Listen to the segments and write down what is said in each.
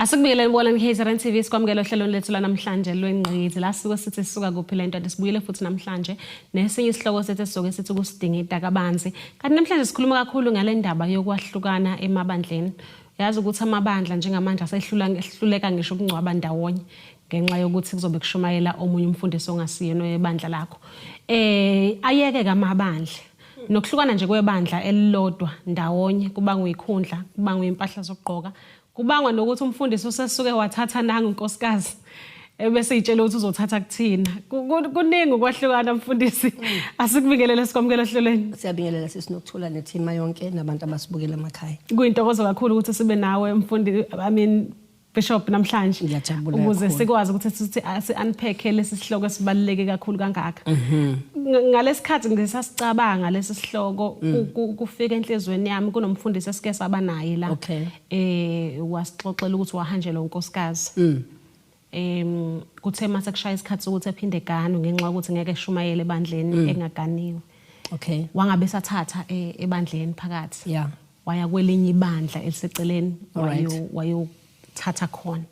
Asikubiyele ibona ngeHZN TV sikwamukela ohlelweni lethu lanamhlanje lwengqikithi la sisuke sithi sisuka kuphi lento sibuyele futhi namhlanje nesinye isihloko sethu sisoke sithi kusidinga idakabanzi kanti namhlanje sikhuluma kakhulu ngale ndaba yokwahlukana emabandleni yazi ukuthi amabandla njengamanje asehluleka ngisho ukungcwaba ndawonye ngenxa yokuthi kuzobe kushumayela omunye umfundisi ongasiyena webandla lakho ayeke kamabandla nokuhlukana nje kwebandla elilodwa ndawonye kubanga uyikhundla kubanga impahla zokugqoka kubangwa nokuthi umfundisi usesuke wathatha nanga unkosikazi ebese itshela ukuthi uzothatha kuthina kuningi ukwahlukana mfundisi asikubingelele sikwamukela ohlelweni siyabingelela sisinokuthola nethima yonke nabantu abasibukela emakhaya kuyintokozo kakhulu ukuthi sibe nawe mfundi Bishop namhlanje ngiyajabula ukuze sikwazi ukuthi si-unpack lesi sihloko esibaluleke kakhulu kangaka ngalesikhathi ngisasicabanga lesi sihloko kufika enhlizweni yami kunomfundisi esike saba naye la wasixoxela ukuthi wahanjelwa unkosikazi kuthe mase kushaya isikhathi sokuthi ephinde egane ngenxa ukuthi ngeke eshumayele ebandleni engaganiwe wangabe sathatha ebandleni phakathi waya kwelinye ibandla eliseceleni wayo thatha khona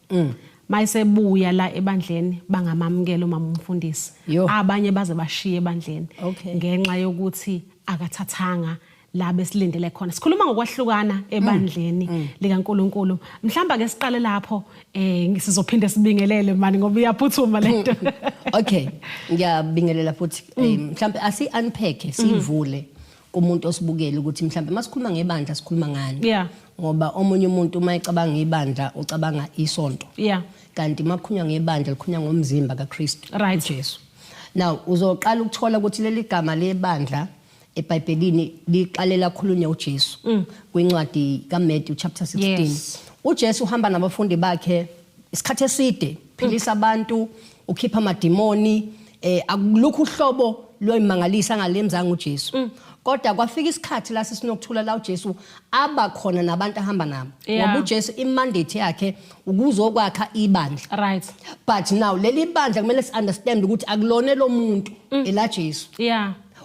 mayisebuya la ebandleni bangamamukela umama umfundisi abanye baze bashiye ebandleni ngenxa yokuthi akathathanga la besilindele khona sikhuluma ngokwahlukana ebandleni likaNkulunkulu mhlamba ke siqale lapho ngisizophinde sibingelele mani ngoba iyaphuthuma lento ngiyabingelela futhi mhlambe asi-unpack sivule kumuntu osibukela ukuthi mhlambe masikhuluma ngebandla sikhuluma ngani ngoba omunye umuntu mayicabanga ibandla ucabanga isonto kanti makukhunywa ngebandla likhunywa ngomzimba kaKristu uJesu now uzoqala ukuthola ukuthi leli gama lebandla eBhayibhelini liqalela khulunywa uJesu kwincwadi kaMatthew chapter 16 uJesu uhamba nabafundi bakhe isikhathi eside philisa abantu ukhipha amadimoni akulukho uhlobo loyimangalisa ngalemzanga uJesu kodwa kwafika isikhathi la sisinokuthula la uJesu aba khona nabantu ahamba nabo ngoba uJesu imandate yakhe ukuzokwakha ibandla but now leli bandla kumele si-understand ukuthi akulone lo muntu ela Jesu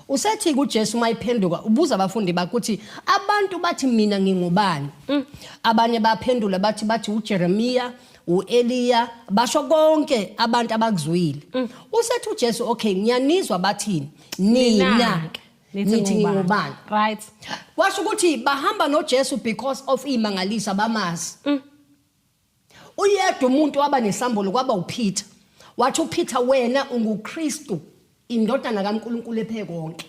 usethi kuJesu mayiphenduka ubuza abafundi bakhe ukuthi abantu bathi mina ngingubani abanye baphendula bathi uJeremiya uEliya basho konke abantu abakuzwile usethi uJesu okay ngiyanizwa bathini nina nithi ngingubani washo ukuthi bahamba noJesu because of imangalisa bamazi uyedwa umuntu waba nesambolo kwaba uPeter wathi uPeter wena unguKristu indodana kaNkulunkulu ephe konke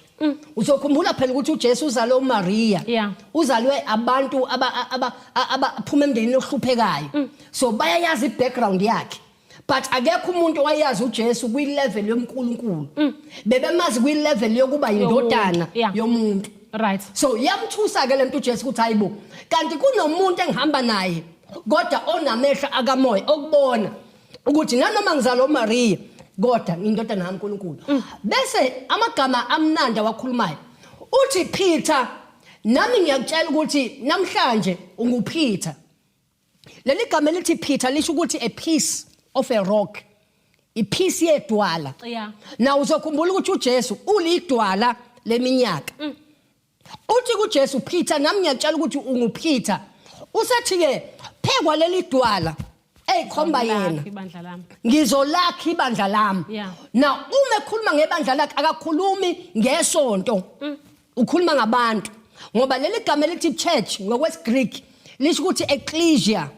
uzokhumbula phela ukuthi uJesu uzalwe uMaria uzalwe abantu abaphuma emndenini ohluphekayo so bayayazi ibackground yakhe but akekho umuntu owayazi uJesu kwi-level yoMkulunkulu bebemazi kwi-level yokuba indodana yomuntu so yamthusa ke lento uJesu ukuthi hayibo kanti kunomuntu engihamba naye kodwa onamehlo akamoya okubona ukuthi nanoma ngizalwa uMaria kodwa indodana kaNkulunkulu bese amagama amnandi wakhulumayo uthi Peter nami ngiyakutshela ukuthi namhlanje unguPeter leli gama lithi Peter lisho ukuthi a piece of a rock ipiece yedwala na uzokhumbula ukuthi uJesu ulidwala leminyaka uthi kuJesu Peter nami ngiyakutshela ukuthi unguPeter usethi ke phekwa leli dwala khomba yena ngizolakha ibandla lami now uma ekhuluma ngebandla lakhe akakhulumi ngesonto ukhuluma ngabantu ngoba leli gama lithi church ngokwesiGreek lisho ukuthi ecclesia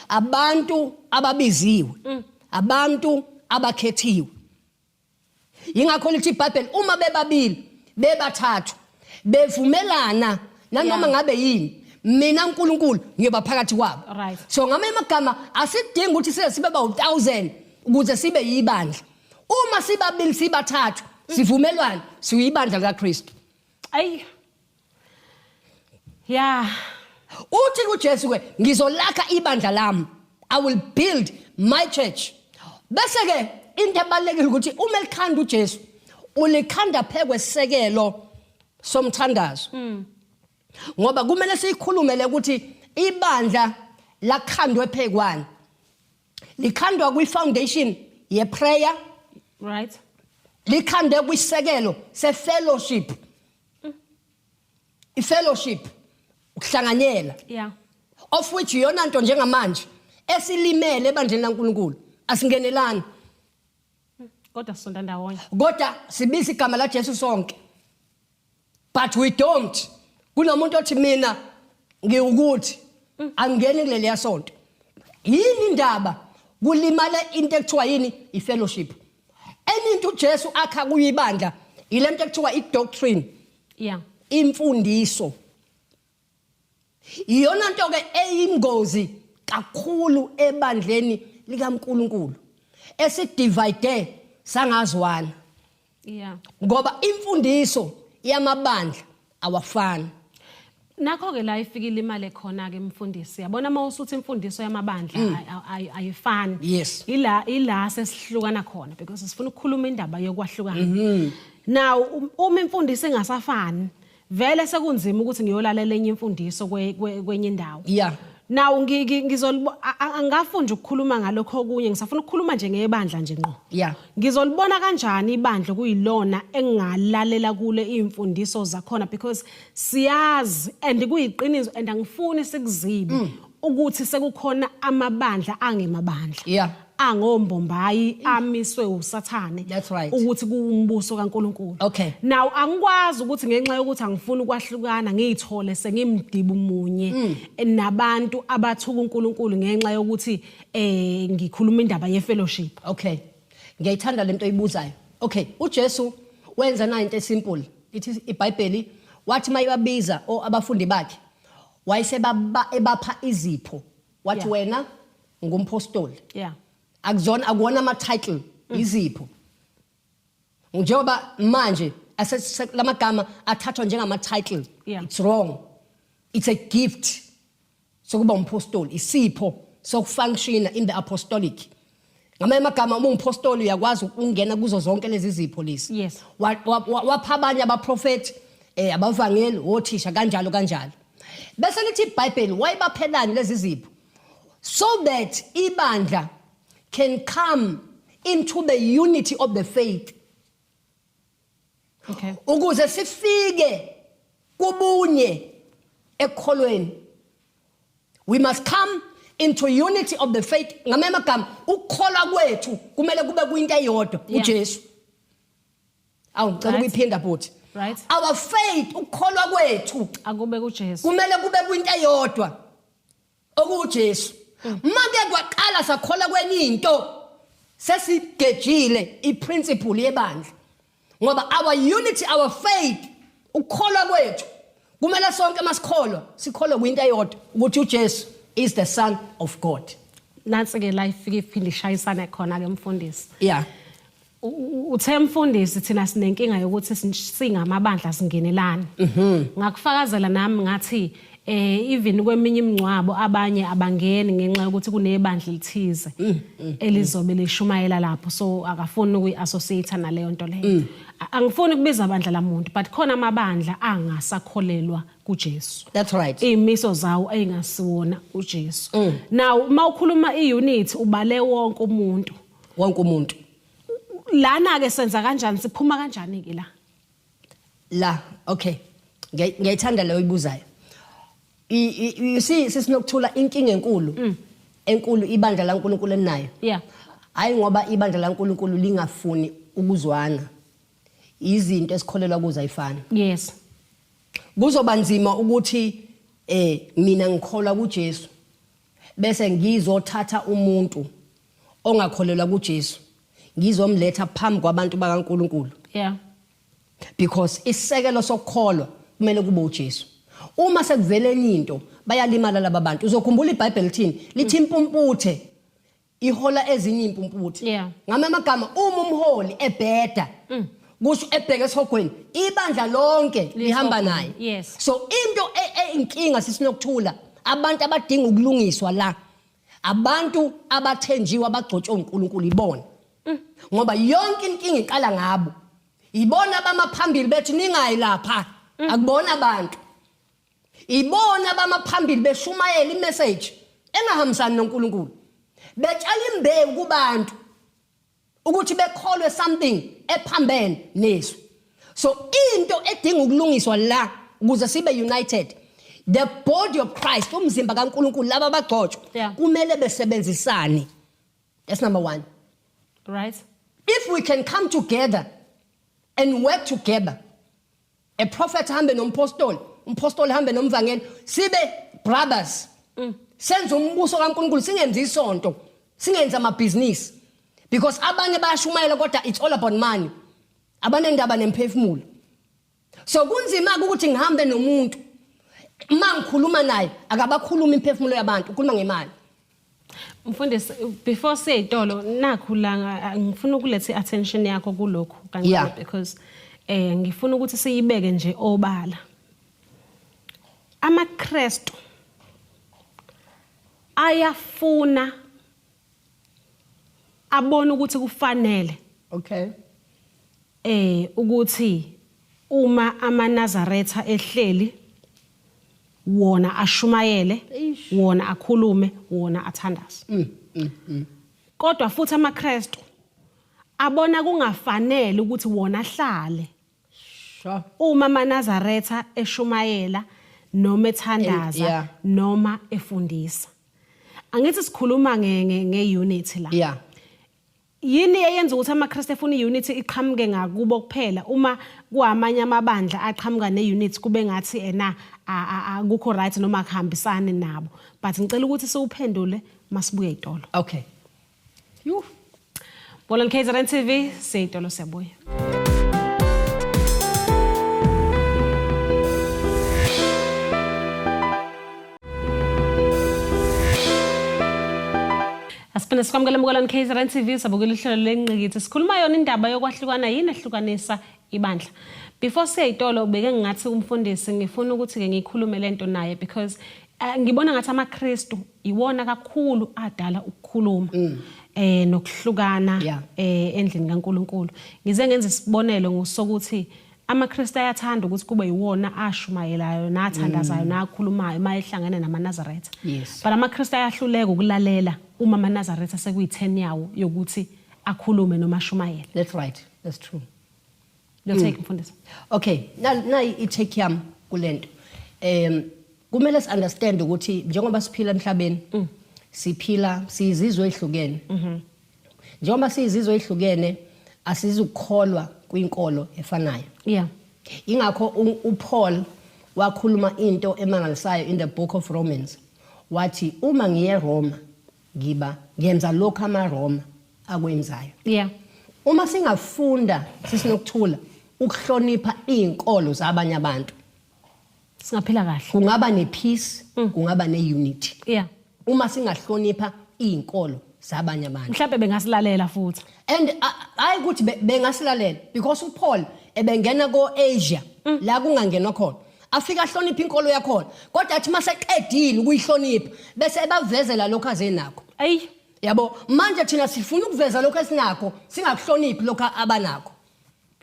abantu ababiziwe abantu abakhethiwe ingakho lithi iBhayibheli uma bebabili bebathathu bevumelana nanoma ngabe yini mina uNkulunkulu ngiyoba phakathi kwabo so ngamanye amagama asidingi ukuthi sibe ba-1000 ukuze sibe yibandla uma sibabili sibathathu sivumelwana siyibandla likaKristu uthi kuJesu ke ngizolakha ibandla lami I will build my church bese ke into ebalekile ukuthi uma elikhanda uJesu ulikhanda phekwesekelo somthandazo ngoba kumele sikhulumele ukuthi ibandla lakhandwe phekwani likhandwa kwi-foundation ye-prayer likhandwe kwisekelo se-fellowship i-fellowship ukuhlanganyela of which yona nto njengamanje esilimele ebandleni laNkulunkulu asingenelani kodwa sisonda ndawonye kodwa sibiza igama la Jesu sonke but we don't kunomuntu othi mina ngiyukuthi angeni kuleli yasonto yini indaba kulimala into ekuthiwa yini ifellowship eninto uJesu akha kuyibandla ilento ekuthiwa idoctrine imfundiso iyona nto ke eyingozi kakhulu ebandleni likaNkulunkulu esidivide sangazwana ngoba imfundiso yamabandla awafani nakho ke la ifikile imali khona ke mfundisi yabona mawusuthi imfundiso yamabandla ayifani yes ila sesihlukana khona because sifuna ukukhuluma indaba yokwahlukana now uma imfundiso engasafani vele sekunzima ukuthi ngiyolalela enye imfundiso kwenye indawo now angafuna nje ukukhuluma ngalokho okunye ngisafuna ukukhuluma nje ngebandla nje ngqo ngizolibona kanjani ibandla kuyilona engalalela kule imfundiso zakhona because siyazi and kuyiqiniso and angifuni sikuzibe ukuthi sekukhona amabandla angemabandla angombombayi amiswe usathane ukuthi kuumbuso kaNkulunkulu now angikwazi ukuthi ngenxa yokuthi angifuni ukwahlukana ngiyithole sengimdiba umunye nabantu abathuka uNkulunkulu ngenxa yokuthi ngikhuluma indaba yefellowship ngiyayithanda lento oyibuzayo uJesu wenza na into esimple lithi iBhayibheli wathi mayibabiza abafundi bakhe wayesebapha izipho wathi wena ngumpostoli akuwona ama title izipho njengoba manje lamagama athathwa njengama title it's wrong it's a gift sokuba umpostoli isipho sokufunctiona in the apostolic ngamanye amagama uma umpostoli uyakwazi ukungena kuzo zonke lezi zipho lezi wapha abanye abaprofeti abavangeli othisha kanjalo bese lithi iBhayibheli wayibaphelani lezi zipho so that ibandla can come into the unity of the faith ukuze sifike kubunye ekholweni we must come into unity of the faith ngamanye amagama ukukholwa kwethu kumele kube kuyinto eyodwa uJesu ngicela ukuyiphinda futhi our faith ukukholwa kwethu akube kuJesu kumele kube kuyinto eyodwa okuJesu manje kwaqala sakhola kwenye into sesigejile iprinciple yebandla ngoba our unity our faith ukukholwa kwethu kumele sonke masikholwa sikholwe kwinto eyodwa ukuthi uJesu is the son of God nansi ke la ifike iphinde ishayisana khona ke mfundisi uthe mfundisi thina sinenkinga yokuthi singamabandla singenelana ngakufakazela nami ngathi even kweminye imingcwabo abanye abangeni ngenxa yokuthi kunebandla lithize elizobe lishumayela lapho so akafuni ukuyiassociate naleyo nto leyo angifuni ukubiza abandla lamuntu but khona amabandla angasakholelwa kuJesu that's right imiso zawo engasiwona uJesu now mawukhuluma iunity ubale wonke umuntu lana ke senza kanjani siphuma kanjani ke la ngiyayithanda leyo ibuzayo you see sisinokuthula inkinga enkulu ibandla laNkulunkulu enayo hayi ngoba ibandla laNkulunkulu lingafuni ukuzwana izinto esikholelwa kuzo ayifani kuzoba nzima ukuthi mina ngikholwa kuJesu bese ngizothatha umuntu ongakholelwa kuJesu ngizomletha phambi kwabantu bakaNkulunkulu because isekelo sokukholwa kumele kube uJesu uma sekuvele into bayalimala laba bantu uzokhumbula iBhayibheli lithini lithi impumputhe ihola ezinye impumputhe ngama amagama uma umholi ebheda kusho ebheke esihogweni ibandla lonke lihamba naye so into inkinga sisinokuthula abantu abadinga ukulungiswa la abantu abathenjiwe abagcotshwe uNkulunkulu ibona ngoba yonke inkinga iqala ngabo ibona abamaphambili bethi ningayi lapha akubona abantu ibona abamaphambili beshumayela imessage engahambisani noNkulunkulu betshala imbewu kubantu ukuthi bekholwe something ephambene neso so into edinga ukulungiswa la ukuze sibe united the body of Christ, umzimba kaNkulunkulu laba abagcotshwa kumele besebenzisane. That's number 1. Right. If we can come together and work together, a prophet hambe nompostoli, umpostoli hambe nomvangeli, sibe brothers. Senze umbuso kaNkulunkulu, singenzi isonto, singenza amabhizinisi. Because abanye bayashumayela kodwa it's all about money. Abanendaba nemphefumulo. So kunzima ukuthi ngihambe nomuntu mangikhuluma naye akabakhuluma imphefumulo yabantu, ukhuluma ngemali. Mfundisi, before siyitolo nakhula ngifuna ukuletha attention yakho kulokho kancane because ngifuna ukuthi siyibeke nje obala. AmaKristu ayafuna abona ukuthi kufanele ukuthi uma amaNazaretha ehleli wona ashumayele, wona akhulume, wona athandaze. Kodwa futhi amaKristu abona kungafanele ukuthi wona ahlale. Uma amaNazaretha eshumayela noma ethandaza noma efundisa. Angithi sikhuluma ngeunity la. Yini eyenza ukuthi amaKristu efuna iunity iqhamuke ngakubo kuphela uma kuamanye amabandla aqhamuka neunity kube ngathi akukho right noma akuhambisani nabo, but ngicela ukuthi siwuphendule masibuye itolo. Okay. Bona KZN TV seyitolo siyabuya. Asipena sikwamukela mkolani KZN TV sabukela ihlelo lenqikithi. Sikhuluma yona indaba yokwahlukana yini ehlukanisa ibandla. Before siyitolo beke ngathi umfundisi ngifuna ukuthi ke ngikhulume lento naye because ngibona ngathi amaKristu iwona kakhulu adala ukukhuluma nokuhlukana endlini kaNkulunkulu. Ngize ngenze isibonelo ngosokuthi amaKristu ayathanda ukuthi kube yiwona ashumayelayo nathandazayo nakhulumayo mayehlangene namaNazaretha. But amaKristu ayahluleka ukulalela uma amaNazaretha sekuyi10 yawo yokuthi akhulume noma ashumayele. That's right. That's true. Let's take mfundisi. Okay, na i-take yam kulento. Kumele si understand ukuthi njengoba siphila emhlabeni, siphila siyizizwe ezihlukene. Njengoba siyizizwe ezihlukene, asizukholwa kwinkolo efanayo. Ingakho uPaul wakhuluma into emangalisayo in the book of Romans. Wathi uma ngiye Roma ngenza lokho amaRoma akwenzayo. Uma singafunda sisinokuthula ukuhlonipha izinkolo zabanye abantu, singaphila kahle. Kungaba nepeace, kungaba neunity. Uma singahlonipha izinkolo zabanye abantu. Mhlawumbe bengasilalela futhi. And I ukuthi bengasilalela because uPaul ebengena ko-Asia la kungangenwa khona. Afika ahlonipha inkolo yakhona. Kodwa athi maseqedile ukuyihlonipha bese ebavezela lokho azenakho. Yabo, manje thina sifuna ukuveza lokho esinakho, singakuhloniphi lokho abanakho.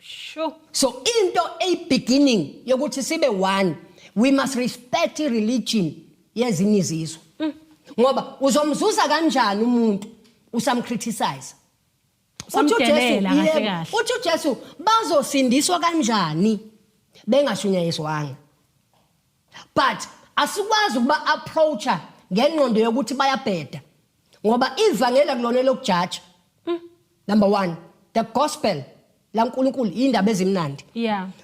Sure. So into beginning yokuthi sibe one, we must respect religion yezinye izizwe. Ngoba uzomzuza kanjani umuntu usamcriticize? Uthi uJesu bazosindiswa kanjani bengashunyayiswanga? But asikwazi ukuba approacha ngengqondo yokuthi bayabheda. Ngoba ivangeli kulona lokujaja. Number 1, the gospel la uNkulunkulu indaba ezimnandi.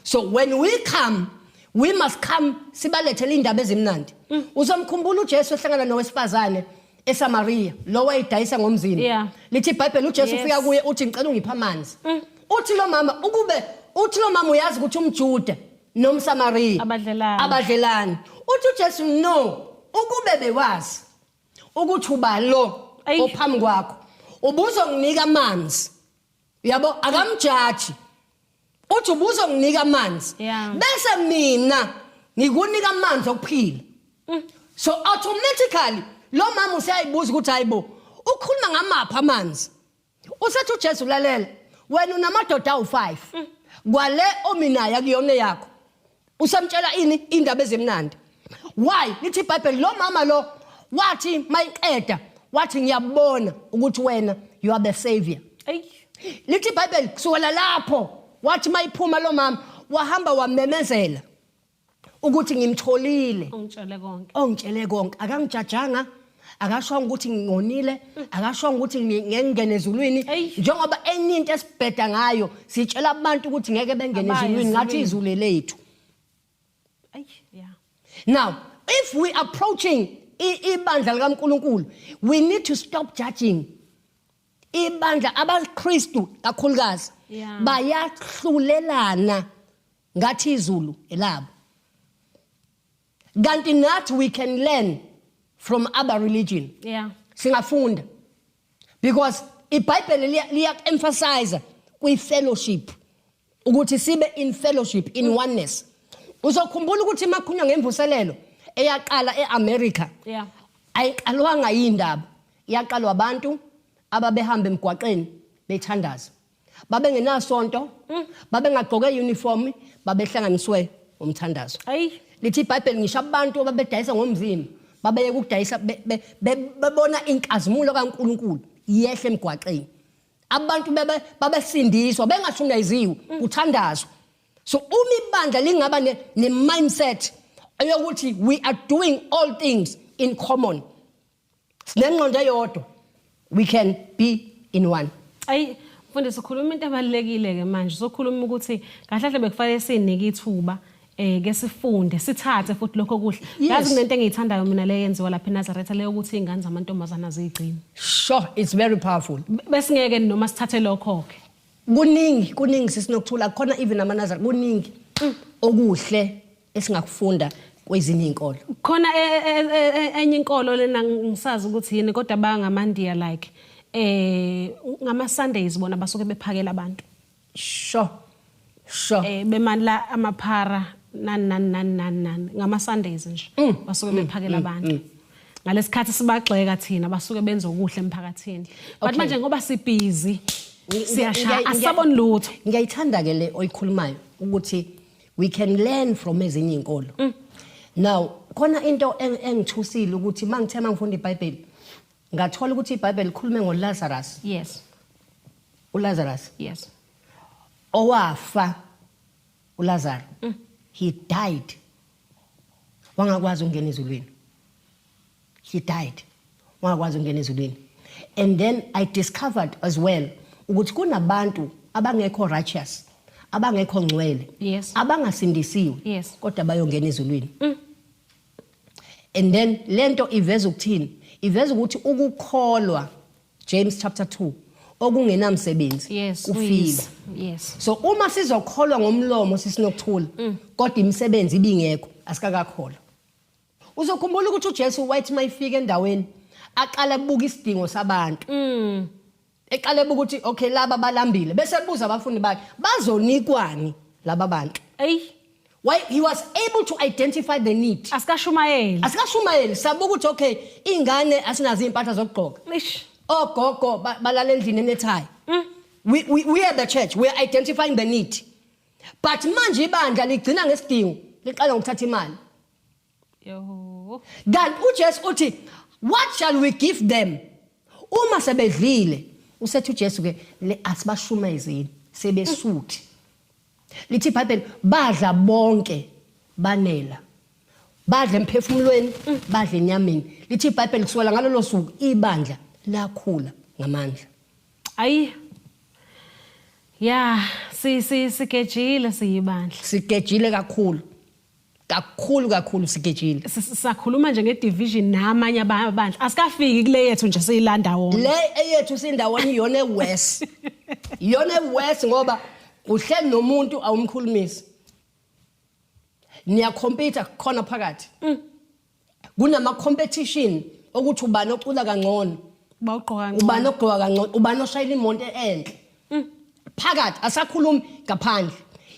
So when we come, we must come sibalethele indaba ezimnandi. Uzomkhumbula uJesu ehlangana nowesifazane eSamaria, lo wayidayisa ngomzini. Lithi iBhayibheli uJesu ufika kuye uthi ngicela ungipha amanzi. Uthi lo mama uyazi ukuthi umJuda nomSamaria abadlelani. Uthi uJesu no, ukube bewazi ukuthi uba lo ophambi kwakho ubuzonginika amanzi. Yabo, akamjaji. Uthi ubuzonginika amanzi. Bese mina ngikunika amanzi okuphila. So automatically lo mama usayibuza ukuthi hayibo ukhuluma ngamapha amanzi. Usethi uJesu lalela wena unamadoda awu5 kwale ominayo akuyona yakho. Usamtshela ini indaba ezimnandi. Why? Lithi iBhayibheli lo mama lo wathi mayiqeda wathi ngiyabona ukuthi wena you are the savior. Lithi iBhayibheli kusukela lapho wathi mayiphuma lo mama wahamba wamemezela ukuthi ngimtholile ongitshele konke akangijajanga akashonga ukuthi ngingonile akashonga ukuthi ngengene ezulwini njengoba enye into esibheda ngayo sitshela abantu ukuthi ngeke bengene ezulwini ngathi izulu lethu. Now if we approaching ibandla likaNkulunkulu we need to stop judging ibandla abaKristu kakhulukazi bayahlulelana ngathi izulu elabo. Kanti nathi we can learn from other religion. Singafunda because iBhayibheli liya-emphasize kwi-fellowship ukuthi sibe in fellowship in oneness. Uzokhumbula ukuthi makhunywa ngemvuselelo eyaqala eAmerica ayiqalwanga yindaba yaqalwa abantu ababehamba emgwaqeni bethandaza babengenasonto babengagqoke uniform babehlanganiswe umthandazo. Lithi iBhayibheli ngisho abantu ababedayisa ngomzimba babeyeka ukudayisa bebona inkazimulo kaNkulunkulu yehle emgwaqeni abantu babesindiswa bengashunyayiziwe uthandazo. So ibandla lingaba ne mindset eyokuthi we are doing all things in common sinengqondo eyodwa we can be in one. Mfundisi ukhuluma into ebalekile ke manje sokhuluma ukuthi kahle bekufanele sinike ithuba ke sifunde sithathe futhi lokho kuhle yazi kunento engiyithandayo mina le yenziwa lapha eNazaretha leyo ukuthi ingane zamantombazana zigcina. Sure, it's very powerful. Besingeke noma sithathe lokho ke kuningi sisinokuthula khona even amaNazaretha kuningi okuhle esingakufunda kwezinye inkolo. Khona enye inkolo lena ngisazi ukuthi yini kodwa bangamandiya like ngama Sundays bona basuke bephakela abantu. Sure. Bemandla amaphara nan ngama Sundays nje basuke bephakela abantu. Ngalesikhathi sibagxeka thina basuke benza okuhle emphakathini. But manje ngoba sibhizi siyashaya asaboni lutho. Ngiyayithanda ke le oyikhulumayo ukuthi we can learn from ezinye inkolo. Now khona into engithusile ukuthi mangithe mangifunda iBhayibheli ngathola ukuthi iBhayibheli likhuluma ngoLazarus. Yes. uLazarus. Yes. Owafa uLazarus. He died. Wangakwazi ukungena ezulwini. He died. Wangakwazi ukungena ezulwini. And then I discovered as well ukuthi kunabantu abangekho righteous, abangekho ngcwele, abangasindisiwe kodwa bayongena ezulwini. And then lento iveza ukuthini? Iveza ukuthi ukukholwa James chapter 2 okungenamsebenzi ufile. So uma sizokholwa ngomlomo sisinokuthula kodwa imisebenzi ibingekho asikakakholwa. Uzokhumbula ukuthi uJesu wathi mayifika endaweni aqala ebuka isidingo sabantu. Eqala ebuka ukuthi okay laba balambile bese buza abafundi bakhe bazonikwani laba bantu. Why he was able to identify the need. Asikashumayeli sabuka ukuthi okay ingane asinazo impahla zokugqoka. Ogogo balala endlini enethayi. We are the church, we are identifying the need. But manje ibandla ligcina ngesidingo liqala ngokuthatha imali. God uJesu uthi what shall we give them? Uma sebedlile usethi uJesu ke asibashumayezeni sebesuthi. Lithi iBhayibheli badla bonke banela. Badla emphefumulweni, badla enyameni. Lithi iBhayibheli kusukela ngalolo suku ibandla lakhula ngamandla. Sigejile siyibandla. Sigejile kakhulu. Kakhulu sigejile. Sakhuluma nje ngedivision namanye abandla. Asikafiki kule yethu nje siyilanda wona. Le eyethu sindawoni yona eWest. Yona eWest ngoba uhleli nomuntu awumkhulumisi. Niya compete khona phakathi. Kunama competition ukuthi ubani ocula kangcono. Ubani ogqoka kangcono, ubani oshayela imoto enhle. Phakathi asakhulumi ngaphandle.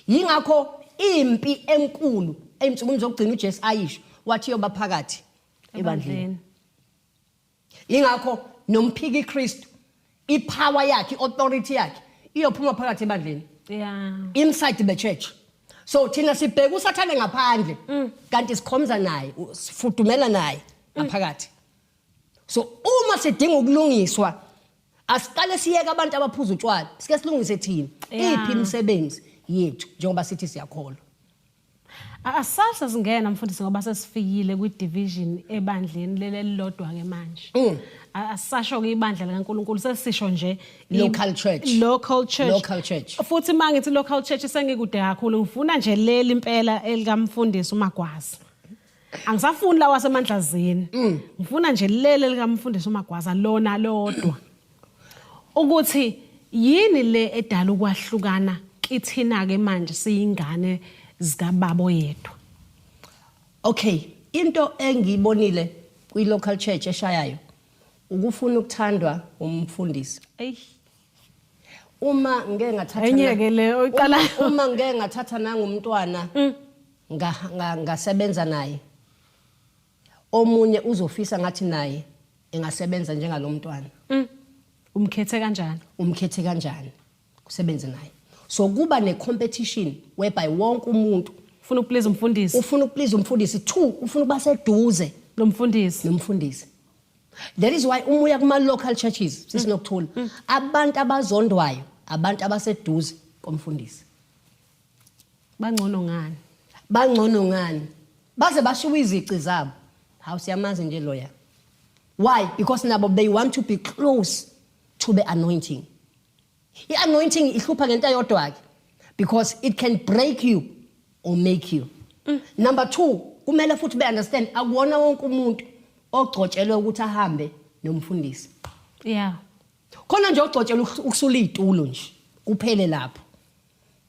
Yingakho impi enkulu emtsukwini zokugcina uJesu ayisho wathi yoba phakathi ebandleni. Yingakho nomphiki iKristu ipower yakhe, authority yakhe iyophuma phakathi ebandleni. Inside the church. So thina sibheka uSathane ngaphandle kanti sikhomza naye, sifudumela naye ngaphakathi. So uma sidinga ukulungiswa asiqale siyeke abantu abaphuza utshwala, sike silungise thina. Iphi imisebenzi yethu njengoba sithi siyakholwa. Asasa singena mfundisi ngoba sesifikile kwi-division ebandleni lelilodwa ke manje. Asasho ke ibandla likaNkuluNkulu sesisho nje local church. Futhi mangithi local church sengikude kakhulu ngifuna nje leli impela elikamfundisi uMagwaza. Angisafuni la wasemandlazini. Ngifuna nje leli likamfundisi uMagwaza lona lodwa. Ukuthi yini le edala ukwahlukana kithina ke manje siyingane zikababa oyedwa. Okay, into engiyibonile kwi local church eshayayo ukufuna ukuthandwa umfundisi. Uma ngeke ngathatha enyeke le oyiqala uma ngeke ngathatha nangumntwana ngasebenza naye. Omunye uzofisa ngathi naye engasebenza njengalomntwana. Umkhethe kanjani? Umkhethe kanjani kusebenza naye. So kuba ne competition whereby wonke umuntu ufuna ukuplease umfundisi. Ufuna ukuplease umfundisi. 2 ufuna kuba seduze nomfundisi. That is why umuya kuma local churches sisinokuthula abantu abazondwayo abantu abaseduze komfundisi. Bangcono ngani? Baze bashiwa izici zabo. Hawu siyamazi nje lawyer. Why? Because nabo they want to be close to the anointing. The anointing ihlupha ngento eyodwa ke because it can break you or make you. Number 2, kumele futhi be understand akuwona wonke umuntu ogcotshelwe ukuthi ahambe nomfundisi. Yeah. Khona nje ogcotshelwe ukusula izitulo nje kuphele lapho.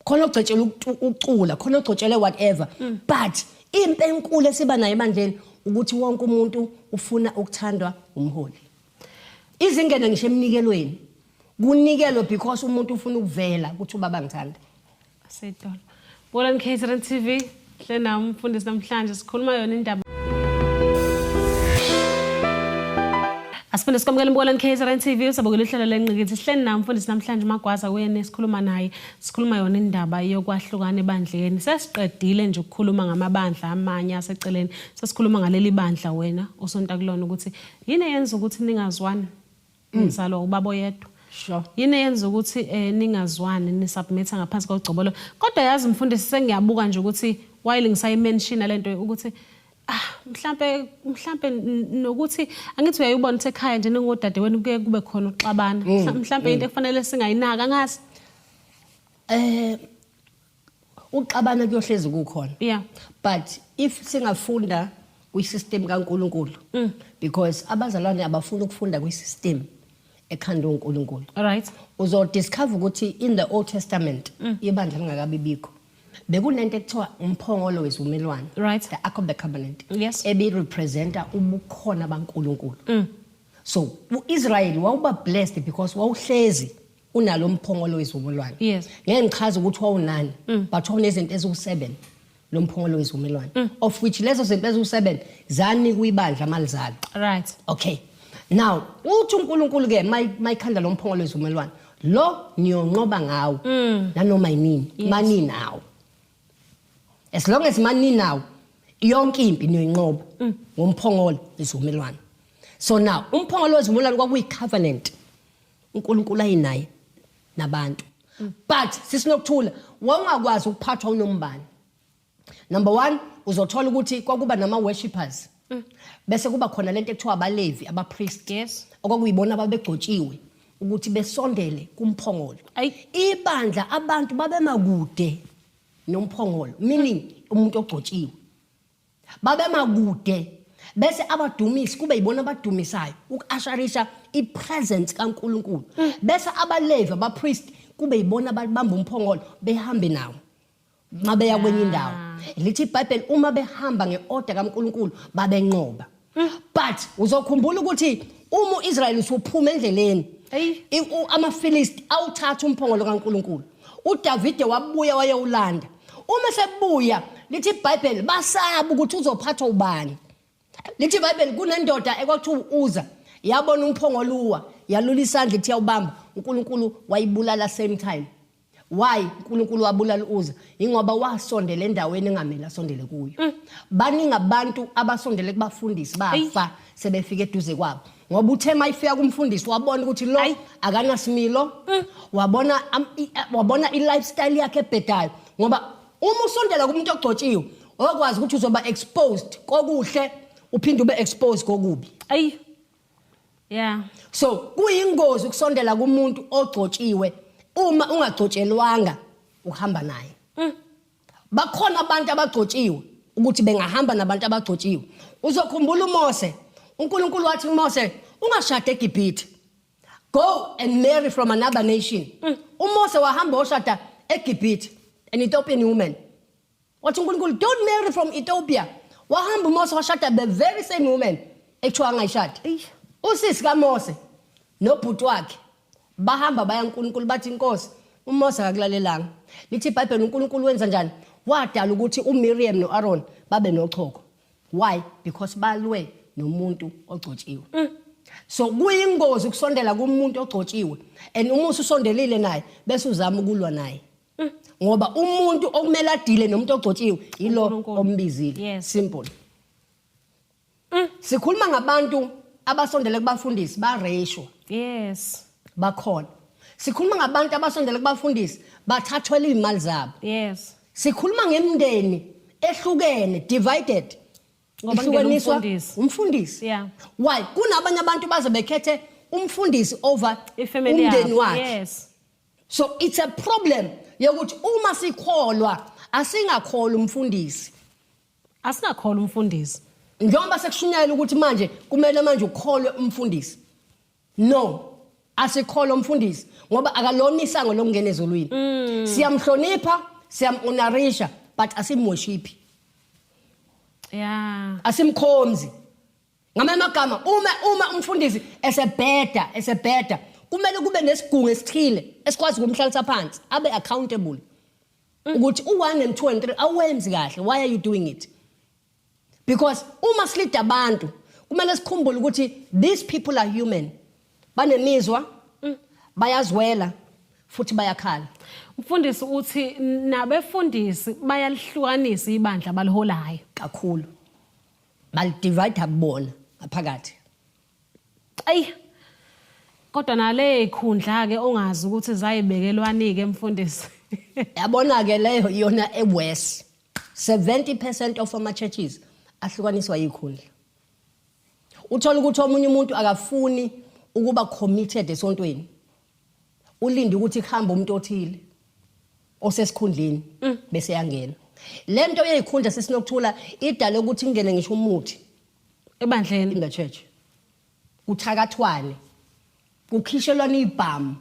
Khona ogcotshelwe ukucula, khona ogcotshelwe whatever. But impe enkulu esiba nayo emandleni ukuthi wonke umuntu ufuna ukuthandwa umholi. Izingene ngisho emnikelweni. Kunikelwe because umuntu ufuna ukuvela ukuthi ubaba ngithanda. Asedolo. Bolani KZN TV, hle nami umfundisi namhlanje sikhuluma yona indaba. Asifuna sikwamukela Bolani KZN TV sabukela ihlelo lenqikithi hle nami umfundisi namhlanje uMagwaza kuyena esikhuluma naye. Sikhuluma yona indaba yokwahlukana ebandleni. Sesiqedile nje ukukhuluma ngamabandla amanye aseceleni. Sesikhuluma ngaleli bandla wena osonta kulona ukuthi yini yenza ukuthi ningazwani umzalo ubaba oyedwa. Sure. Yini yenza ukuthi ningazwani nisubmitha ngaphansi kwegcobolo. Kodwa yazi mfundisi sengiyabuka nje ukuthi while ngisayimention lento ukuthi mhlambe nokuthi angithi uyayibona ukuthi ekhaya nje ningodade wenu kuye kube khona uxabana. Mhlambe into ekufanele singayinaka ngazi. Uxabana kuyohlezi kukhona. Yeah. But if singafunda kwi-system kaNkuluNkulu because abazalwane abafuna ukufunda kwi-system ekhanda uNkulunkulu. Right. Uzo discover ukuthi in the Old Testament ibandla lingakabi bikho. Bekunento ekuthiwa umphongolo wezivumelwano. Right. The Ark of the Covenant. Yes. Ebi representa ubukhona baNkulunkulu. So uIsrael wawuba blessed because wawuhlezi unalo umphongolo wezivumelwano. Yes. Ngeke ngichaze ukuthi wawunani but wawunezinto eziwu7 lo mphongolo wezivumelwano of which lezo zinto eziwu7 zani kuibandla malizalo. Right. Okay. Now, uthi uNkulunkulu ke mayikhanda lo mphongolo wezivumelwano lo niyonqoba ngawo nanoma yini mani nawo. As long as mani nawo yonke impi niyoyinqoba ngomphongolo wezivumelwano. So now umphongolo wezivumelwano kwakuyi covenant uNkulunkulu ayinaye nabantu. But sisinokuthula wawungakwazi ukuphathwa unombani. Number 1 uzothola ukuthi kwakuba nama worshippers. Bese kuba khona lento ekuthiwa abaLevi abapriest. Yes. Okwakuyibona ababegcotshiwe ukuthi besondele kumphongolo. Ibandla abantu babemakude nomphongolo meaning umuntu ogcotshiwe. Babemakude bese abadumisi kube yibona abadumisayo ukusharisha ipresence kaNkulunkulu. Bese abaLevi abapriest kube yibona ababamba umphongolo behambe nawo. Mabeya kwenye indawo. Lithi iBhayibheli uma behamba ngeorder kaNkulunkulu babenqoba. But uzokhumbula ukuthi uma uIsrael usuphuma endleleni amaFilisti awuthatha umphongolo kaNkulunkulu. uDavide wabuya wayewulanda. Uma sebuya lithi iBhayibheli basaba ukuthi uzophathwa ubani. Lithi iBhayibheli kunendoda ekwakuthiwa uza yabona umphongolo uwa yalula isandla ethi yawubamba uNkulunkulu wayibulala same time. Why uNkulunkulu wabulala uza ingoba wasondela endaweni engamela sondele kuyo. Baningi abantu abasondele kubafundisi bafa sebefika eduze kwabo. Ngoba uthe mayifika kumfundisi wabona ukuthi lo akanasimilo, wabona ilifestyle yakhe ebhedayo. Ngoba uma usondela kumuntu ogcotshiwe okwazi ukuthi uzoba exposed kokuhle uphinde ube exposed kokubi. Ayi. Yeah. So kuyingozi ukusondela kumuntu ogcotshiwe uma ungagcotshelwanga uhamba naye. Bakhona abantu abagcotshiwe ukuthi bengahamba nabantu abagcotshiwe. Uzokhumbula uMose, uNkulunkulu wathi kuMose, ungashada eGibhithe. Go and marry from another nation. uMose wahamba oshada eGibhithe, an Ethiopian woman. Wathi uNkulunkulu, don't marry from Ethiopia. Wahamba uMose washada the very same woman ekuthiwa angayishada. Usisi kaMose nobhuti wakhe bahamba baya uNkulunkulu bathi inkosi uMose akakulalelanga. Lithi iBhayibheli uNkulunkulu wenza njani? Wadala ukuthi uMiriam noAaron babe nochoko. Why? Because balwe nomuntu ogcotshiwe. So kuyingozi ukusondela kumuntu ogcotshiwe and uma usondelile naye bese uzama ukulwa naye. Ngoba umuntu okumele adile nomuntu ogcotshiwe yilo ombizile. Yes. Simple. Sikhuluma ngabantu abasondele kubafundisi ba ratio. Yes. Bakhona. Sikhuluma ngabantu abasondele kubafundisi bathathwele imali zabo. Yes. Sikhuluma ngemndeni ehlukene, divided. Ngoba ngene umfundisi. Yeah. Why? Kunabanye abantu baze bekhethe umfundisi over ifamily umndeni wakhe. Yes. So it's a problem yokuthi uma sikholwa asingakholwa umfundisi. Asingakholwa umfundisi. Njengoba sekushunyayela ukuthi manje kumele manje ukholwe umfundisi. No. Asikholwa umfundisi ngoba akalona isango lokungena ezulwini. Siyamhlonipha, siyamonarisha but asimworshipi. Yeah. Asimkhonzi. Ngamanye amagama uma umfundisi esebheda kumele kube nesigungu esithile esikwazi ukumhlalisa phansi abe accountable. Ukuthi u1 and 2 and 3 awenzi kahle. Why are you doing it? Because uma silida abantu kumele sikhumbule ukuthi these people are human. Banemizwa, bayazwela futhi bayakhala. Umfundisi uthi nabefundisi bayalihlukanisa ibandla baliholayo kakhulu. Balidivide abona ngaphakathi. Ayi. Kodwa nale ikhundla ke ongazi ukuthi zayibekelwani ke emfundisi. Yabona ke leyo yona eWest. 70% of ama churches ahlukaniswa yikhundla. Uthola ukuthi omunye umuntu akafuni ukuba committed esontweni. Ulinde ukuthi kuhamba umuntu othile osesikhundleni bese yangena. Lento yeyikhundla sesinokuthula idale ukuthi ingene ngisho umuthi ebandleni in the church. Kuthakathwane. Kukhishelwana ibhamu.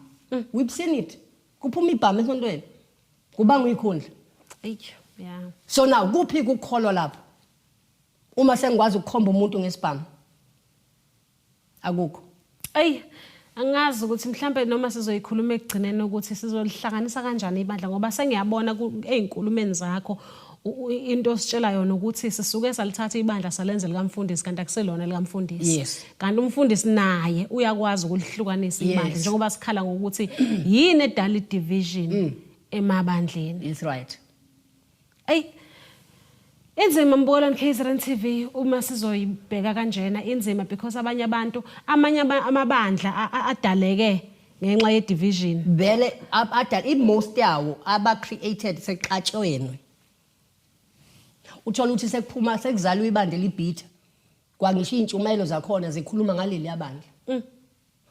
We've seen it. Kuphuma ibhamu esontweni. Kubanga ikhundla. Yeah. So now kuphi ukukholwa lapho? Uma sengikwazi ukukhomba umuntu ngesibhamu. Akukho. Ayi, angazi ukuthi mhlambe noma sizoyikhuluma ekugcineni ukuthi sizolihlanganisa kanjani ibandla ngoba sengiyabona ezinkulumeni zakho into ositshela yona ukuthi sisuke salithatha ibandla salenze likamfundisi kanti akuselona likamfundisi. Yes. Kanti umfundisi naye uyakwazi ukulihlukanisa ibandla njengoba sikhala ngokuthi yini edala division emabandleni. That's right. Ayi inzima mbona KZN TV uma sizoyibheka kanjena inzima because abanye abantu amabandla adaleke ngenxa ye division. Vele adala most yawo aba created seqatshweni. Uthola ukuthi sekuphuma sekuzalwa ibandla libhitha. Kwangisho intshumayelo zakhona zikhuluma ngaleli yabandla.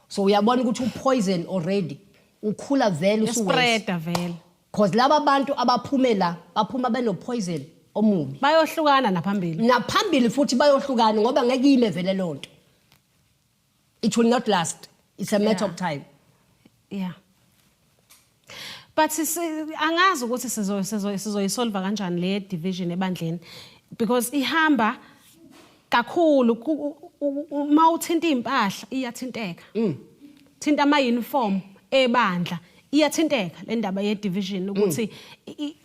So uyabona ukuthi upoison already ukhula vele uspread vele. Because laba abantu abaphumela baphuma beno poison omubi. Bayohlukana naphambili. Naphambili futhi bayohlukana ngoba ngeke ime vele lonto. It will not last. It's a matter of time. Yeah. But angazi ukuthi sizoyisolve kanjani le division ebandleni because ihamba kakhulu uma uthinta impahla iyathinteka. Thinta ama uniform ebandla iyathinteka le ndaba ye division ukuthi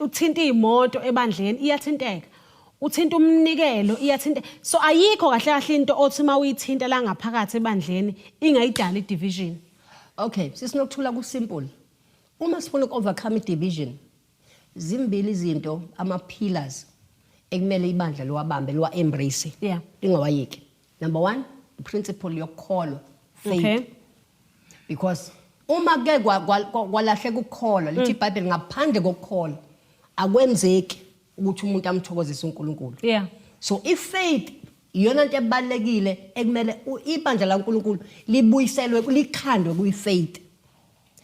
uthinta imoto ebandleni iyathinteka. Uthinta umnikelo iyathinteka. So ayikho kahle kahle into othi uma uyithinta la ngaphakathi ebandleni ingayidala division. Okay, sisinokuthula ku simple. Uma sifuna uku-overcome division, zimbili izinto ama-pillars ekumele ibandla liwabambe liwa-embrace. Yeah. Lingawayeki. Number 1, the principle yokukholwa, faith. Okay. Because uma ke kwalahleka ukukholwa, lithi iBhayibheli ngaphandle kokukholwa akwenzeki ukuthi umuntu amthokozise uNkulunkulu. Yeah. So faith iyona into ebalekile ekumele ibandla laNkulunkulu libuyiselwe likhandwe kuyifaith.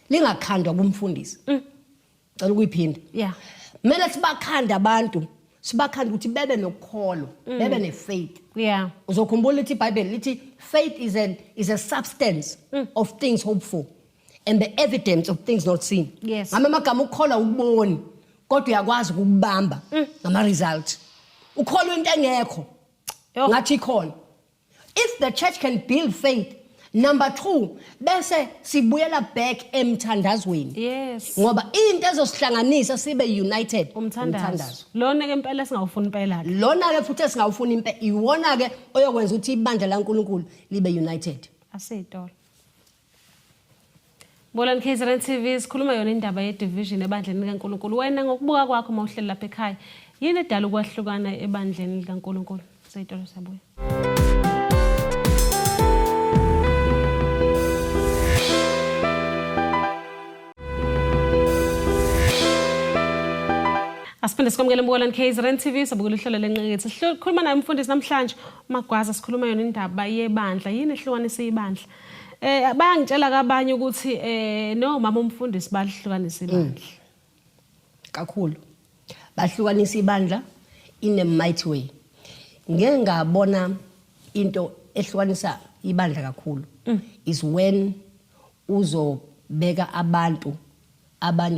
Lingakhandwa kumfundisi. Cela ukuyiphinda. Yeah. Mele sibakhanda abantu, sibakhanda ukuthi bebe nokukholo, bebe nefaith. Yeah. Uzokhumbula ukuthi iBhayibheli lithi faith is a substance of things hoped for and the evidence of things not seen. Yes. Ngama magama ukukholwa ukuboni kodwa uyakwazi ukubamba ngama result. Ukholwa into engekho. Ngathi ikhona. If the church can build faith, number 2, bese sibuyela back emthandazweni. Yes. Ngoba into ezosihlanganisa sibe united umthandazo. Lona ke impela singawufuna impela. Lona ke futhi singawufuna impela. Iwona ke oyokwenza ukuthi ibandla laNkulunkulu libe united. Aseyitolo. Bolani KZN TV sikhuluma yona indaba ye division ebandleni likaNkulunkulu. Wena ngokubuka kwakho mawuhleli lapha ekhaya, yini edala ukwahlukana ebandleni likaNkulunkulu? Sayitolo sabuya. Asiphinde sikwamukele Mbolani KZN TV sabukela ihlelo lenqekethe. Sikhuluma naye umfundisi namhlanje uMagwaza, sikhuluma yona indaba yebandla. Yini ehlukanisa ibandla? Bayangitshela kabanye ukuthi no mama umfundisi bahlukanisa ibandla. Kakhulu. Bahlukanisa ibandla in a mighty way. Ngeke ngabona into ehlukanisa ibandla kakhulu is when uzobeka abantu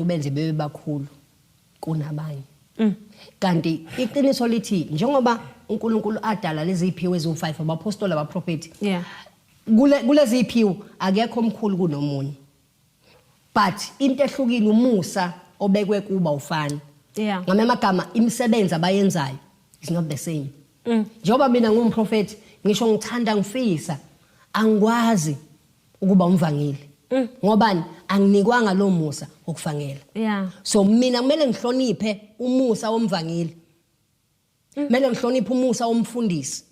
benze bebe bakhulu kunabanye. Kanti iqiniso lithi njengoba uNkulunkulu adala lezi iphiwe ezo5 abaphostoli abaprofeti. Yeah. Kulezi iphiwe akekho omkhulu kunomunye. But into ehlukile umusa obekwe kuba ufana. Yeah. Ngamagama imisebenzi abayenzayo is not the same. Njengoba mina ngumprofeti ngisho ngithanda ngifisa angikwazi ukuba umvangeli. Ngobani anginikwanga lo musa okufangela. Yeah. So mina kumele ngihloniphe umusa womvangeli. Kumele ngihloniphe umusa womfundisi.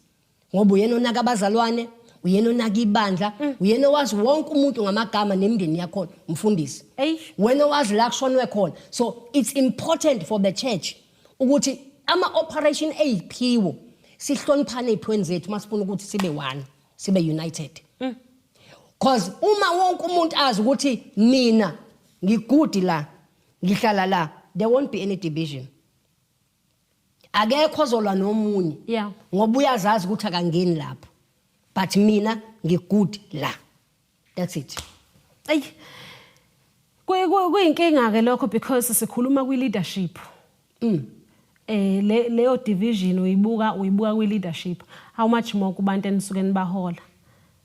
Ngoba uyena onaka abazalwane, uyena onaka ibandla, uyena wazi wonke umuntu ngamagama nemndeni yakho umfundisi. Wena wazi la kushonwe khona. So it's important for the church ukuthi ama operation ayiphiwo sihloniphane eziphiweni zethu masifuna ukuthi sibe one, sibe united. Because uma wonke umuntu azi ukuthi mina ngigudi la, ngihlala la, there won't be any division. Akekho ozolwa nomunye. Yeah. Ngoba uyazazi ukuthi akangeni lapho. But mina ngigudi la. That's it. Ay. Kuyinkinga ke lokho because sikhuluma kwi leadership. Leyo division uyibuka kwi leadership. How much more kubantu enisuke nibahola?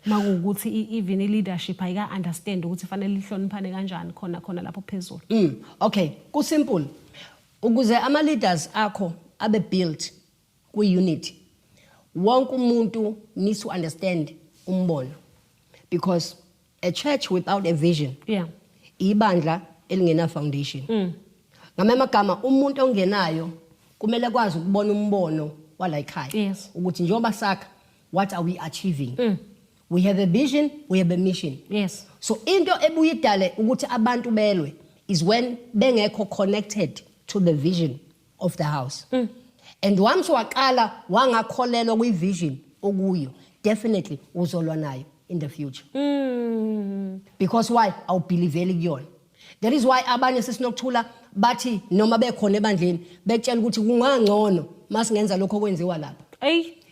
Makuukuthi even leadership ayika understand ukuthi fanele lihloniphane kanjani khona lapho phezulu. Okay, kusimple. Ukuze ama leaders akho abe built ku unity. Wonke umuntu needs to understand umbono. Because a church without a vision. Yeah. Ibandla elingena foundation. Ngamagama umuntu ongenayo kumele kwazi ukubona umbono wala ekhaya. Yes. Ukuthi njengoba sakha what are we achieving? We have a vision, we have a mission. Yes. So into ebuyidale ukuthi abantu belwe is when bengekho connected to the vision of the house. And once waqala wangakholelwa kwi vision okuyo, definitely uzolwa nayo in the future. Because why? Awubelieveli kuyona. That is why abanye sesinokuthula bathi noma bekhona ebandleni betshela ukuthi kungangcono masingenza lokho okwenziwa lapha.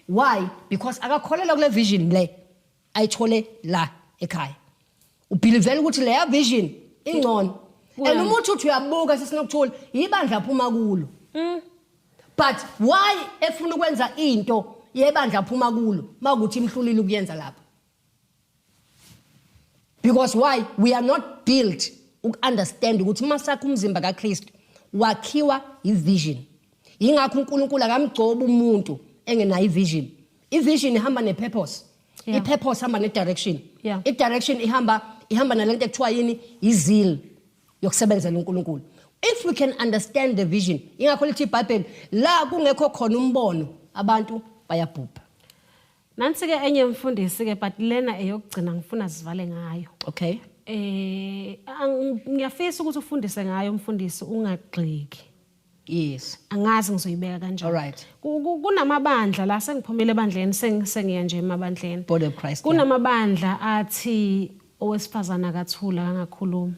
Why? Because akakholelwa kule vision le ayithole la ekhaya. Ubelievela ukuthi leya vision ingcono. And umuntu uthi uyabuka sesinokuthula ibandla phuma kulo. But why efuna ukwenza into yebandla phuma kulo makuthi imhlulile ukuyenza lapha? Because why? We are not built to understand ukuthi masakha umzimba kaKristu wakhiwa ivision. Yingakho uNkulunkulu akamgcoba umuntu engenayo ivision. Ivision ihamba nepurpose. Ipurpose ihamba nedirection. Idirection ihamba nalento ekuthiwa yini izil yokusebenzela uNkulunkulu. If we can understand the vision, ingakho lithi iBhayibheli la kungekho khona umbono abantu bayabhubha. Nansi ke enye mfundisi ke but lena eyokugcina ngifuna sivale ngayo. Okay. Ngiyafisa ukuthi ufundise ngayo umfundisi ungagxiki. Yes. Angazi ngizoyibeka kanjani. Alright. Kunamabandla la sengiphumile ebandleni sengiya nje emabandleni. Body of Christ. Kunamabandla athi owesifazana akathula kangakhuluma.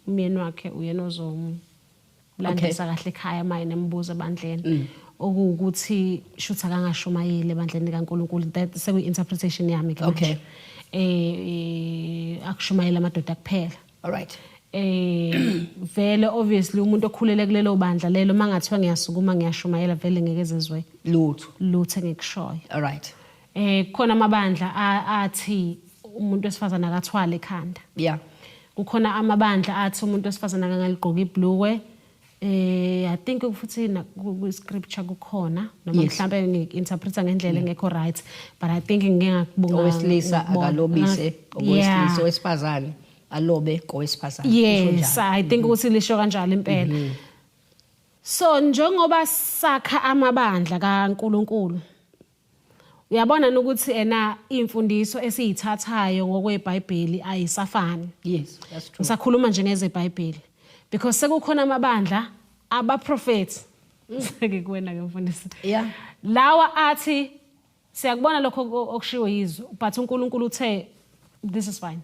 Umyeni wakhe uyena ozomlandisa kahle ekhaya maye nembuzo ebandleni. Okuwukuthi shutha kangashumayeli ebandleni kaNkulunkulu. That sekuyi-interpretation yami ke. Okay. Akushumayela amadoda kuphela. Alright. Vele obviously umuntu okhulele kulelo bandla lelo mangathiwa ngiyasukuma ngiyashumayela vele ngeke ezizwe lutho engikushoyo. Alright. Kukhona amabandla athi umuntu wesifazana akathwala ekhanda. Yeah. Kukhona amabandla athi umuntu wesifazana angaligqoka ibhluwe. I think futhi ku scripture kukhona noma mhlambe ngi-interpreta ngendlela engekho right, but I think ngiyakubonga owesilisa akalobise owesilisa wesifazane alobe kowesifazane. Yes, I think ukuthi lisho kanjalo impela. So njengoba sakha amabandla kaNkulunkulu, uyabona ukuthi imfundiso esiyithathayo ngokweBhayibheli ayisafani. Yes, that's true. Ngisakhuluma nje ngezeBhayibheli because sekukhona amabandla abaprofeti sekuwena ke mfundisi. Yeah. Lawa athi siyakubona lokho okushiwo yizwe but uNkulunkulu uthe this is fine.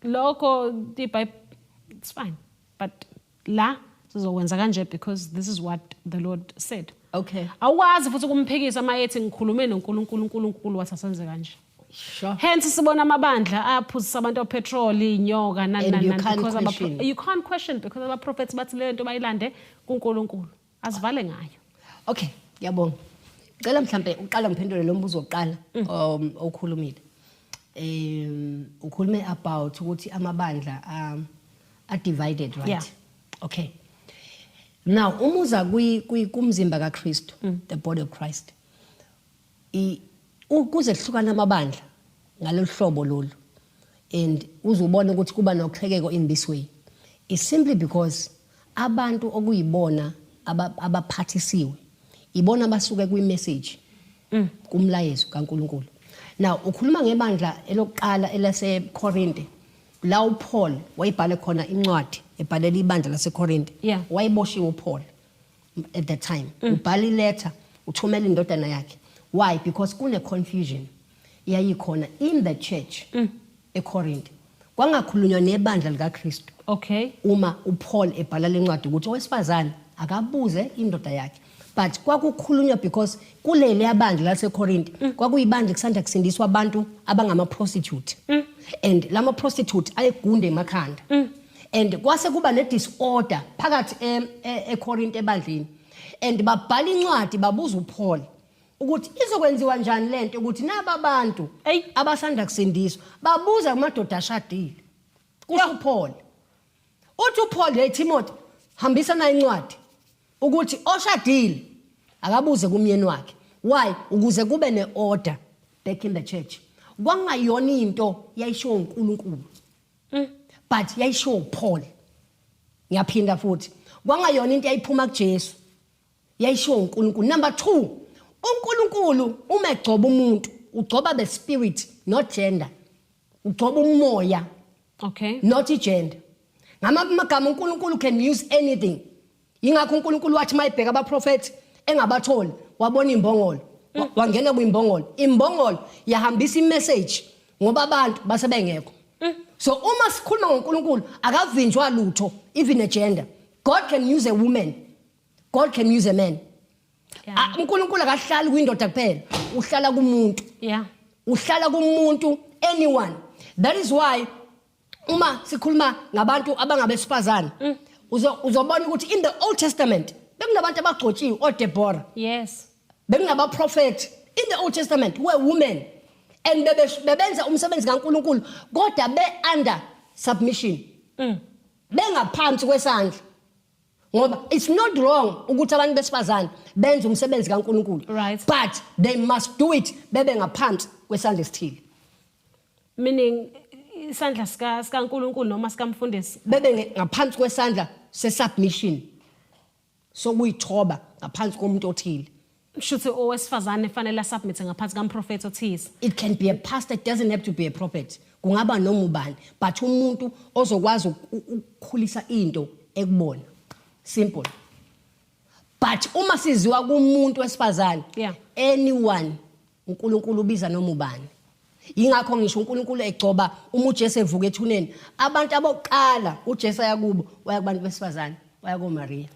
Lokho it's fine, but la sizokwenza kanje because this is what the Lord said. Okay. Awazi futhi kumphikisa mayethi ngikhulume noNkulunkulu wathi asenze kanje. Sure. Hence sibona amabandla aphuzisa abantu opetrol inyoka because you can't question because aba prophets bathi le nto bayilande kuNkulunkulu asivale ngayo. Okay, ngiyabonga. Cela mhlambe uqala ngiphendule lo mbuzo oqala okhulumile. Ukhulume about ukuthi amabandla are divided, right? Yeah. Okay. Now umuza kumzimba kaKristu, the body of Christ. Ukuze kuhlukana amabandla ngalolu hlobo lolu and uzubona ukuthi kuba nokuhlekeko in this way is simply because abantu okuyibona abaphathisiwe ibona basuke kwi-message kumlayezo kaNkulunkulu. Now ukhuluma ngebandla elokuqala elaseKorinte la uPaul wayibhale khona incwadi ebhalela ibandla laseKorinte. Wayiboshiwe uPaul at that time. Ubhala iletter uthumela indodana yakhe. Why? Because kune confusion yayikhona in the church eKorinte. Kwangakhulunywa nebandla likaKristu. Okay. Uma uPaul ebhala lencwadi ukuthi owesifazane akabuze indoda yakhe. But kwakukhulunywa because kulele yabandla laseKorinte kwakuyibandla kusanda kusindiswa abantu abangama prostitute. And lama prostitute ayegunde emakhanda. And kwase kuba ne disorder phakathi eKorinte ebandleni. And babhala incwadi babuza uPaul ukuthi izokwenziwa njani lento ukuthi naba bantu abasanda kusindiswa babuza kumadoda ashadile. Kusho uPaul. Uthi uPaul leTimothy hambisa na incwadi ukuthi oshadile akabuze kumyeni wakhe. Why? Ukuze kube neorder back in the church. Kwangayona into yayisho uNkulunkulu. But yayisho uPaul. Ngiyaphinda futhi. Kwangayona into yayiphuma kuJesu. Yayisho uNkulunkulu. Number 2, uNkulunkulu uma egcoba umuntu, ugcoba the spirit, not gender. Ugcoba umoya. Okay. Not gender. Ngamagama uNkulunkulu can use anything. Ingakho uNkulunkulu wathi mayibheka abaprofeti engabatholi wabona imbongolo. Wangena kwimbongolo. Imbongolo yahambisa imessage ngoba abantu basebengekho. So uma sikhuluma ngoNkulunkulu akavinjwa lutho even a gender. God can use a woman. God can use a man. uNkulunkulu akahlali kwindoda kuphela, uhlala kumuntu. Uhlala kumuntu anyone. That is why uma sikhuluma ngabantu abangabesifazana uzobona ukuthi in the Old Testament bekunabantu abagcotshiwe oDeborah. Yes. Bekunaba prophet in the Old Testament were women and bebenza umsebenzi kaNkulunkulu kodwa be under submission. Bengaphansi kwesandla. Ngoba it's not wrong ukuthi abantu besifazane benze umsebenzi kaNkulunkulu. Right. But they must do it bebe ngaphansi kwesandla esithile. Meaning isandla sikaNkulunkulu noma sikamfundisi bebe ngaphansi kwesandla se-submission. So kuyithoba ngaphansi komuntu othile. Shuthi owesifazane fanele submit ngaphansi kamprofeti othize. It can be a pastor, it doesn't have to be a prophet. Kungaba noma ubani, but umuntu ozokwazi ukukhulisa into ekubona. simple. But uma siziwa kumuntu wesifazane, anyone uNkulunkulu ubiza noma ubani. Yingakho ngisho uNkulunkulu egcoba uma uJesu evuka ethuneni, abantu abokuqala uJesu ayakubo waya kubantu besifazane, waya kuMaria.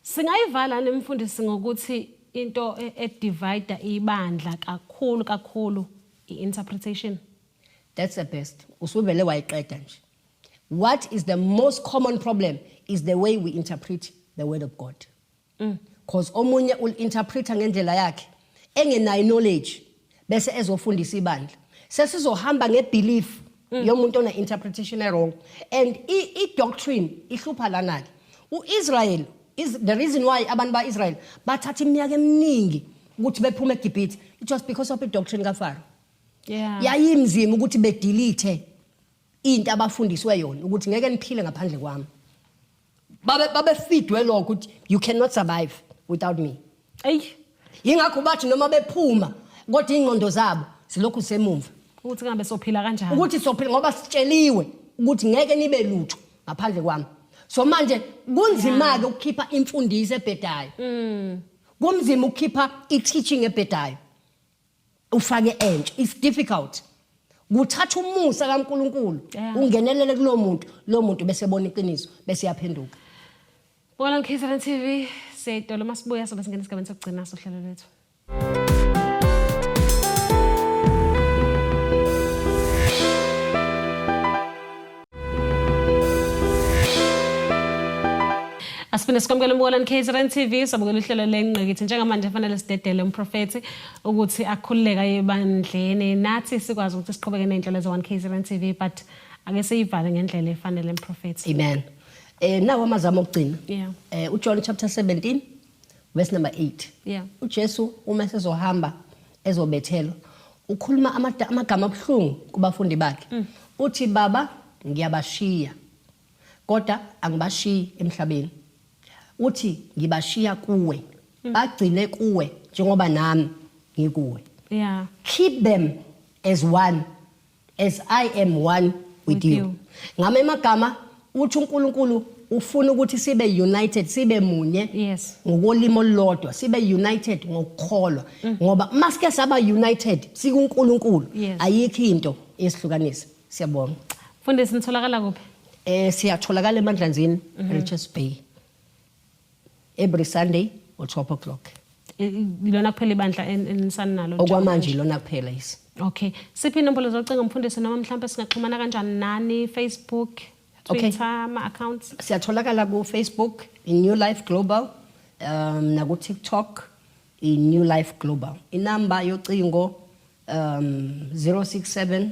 Singayivala nemfundisi ngokuthi into edivide ibandla kakhulu interpretation. That's the best. Usuvele wayiqeda nje. What is the most common problem is the way we interpret the word of God. Because omunye ul-interpreta ngendlela yakhe engenayo knowledge bese ezofundisa ibandla. Sesizohamba ngebelief yomuntu ona interpretation wrong, and i-doctrine ihlupha lana ke. U-Israel is the reason why abantu ba-Israel bathatha iminyaka eminingi ukuthi bephume eGibhithe, it was because of i-doctrine kaFaro. Yayimzima ukuthi bedelete into abafundiswe yona ukuthi ngeke niphile ngaphandle kwami. Babe feedwe lokho ukuthi you cannot survive without me. Yingakho bathi noma bephuma kodwa ingqondo zabo silokhu semumva. Ukuthi ngabe sophila kanjani? Ukuthi sophila ngoba sitsheliwe ukuthi ngeke nibe lutho ngaphandle kwami. So manje kunzima ke ukukhipha imfundiso ebhedayo. Kunzima ukukhipha i-teaching ebhedayo. Ufake entsha, it's difficult. Kuthatha umusa kaNkulunkulu ungenelele kulo muntu bese bona iqiniso bese yaphenduka. Bona KZN TV seyitolo masibuya sobe singena esigabeni sokugcina sohlelo lethu. Asifuna sikwamukela umbukalani KZN TV sabukela uhlelo lenqekithi njengamanje fanele sidedele umprofeti ukuthi akhululeka ebandleni nathi sikwazi ukuthi siqhubeke nezinhlelo ze1 KZN TV, but ake siyivale ngendlela efanele umprofeti. Amen. Nawo amazamo okugcina. uJohn chapter 17 verse number 8. uJesu uma sezohamba ezobethelo ukhuluma amagama abuhlungu kubafundi bakhe. Uthi baba ngiyabashiya kodwa angibashiyi emhlabeni. Uthi ngibashiya kuwe bagcine kuwe njengoba nami ngikuwe. Keep them as one as I am one with you. Ngame magama uthi uNkulunkulu ufuna ukuthi sibe united, sibe munye ngokolimo olulodwa, sibe united ngokukholwa ngoba masike saba united sikuNkulunkulu ayikho into esihlukanisa. Siyabonga. Mfundisi nitholakala kuphi? Siyatholakala eMandlanzini, Richards Bay. Every Sunday at 12 o'clock. Ilona kuphela ibandla enisani nalo. Okwamanje ilona kuphela isi. Okay. Siphi inombolo zocinga umfundisi noma mhlawumbe singaxhumana kanjani nani? Facebook, Twitter, ama-accounts? Siyatholakala ku-Facebook, iNew Life Global, naku-TikTok, iNew Life Global. Inamba yocingo 067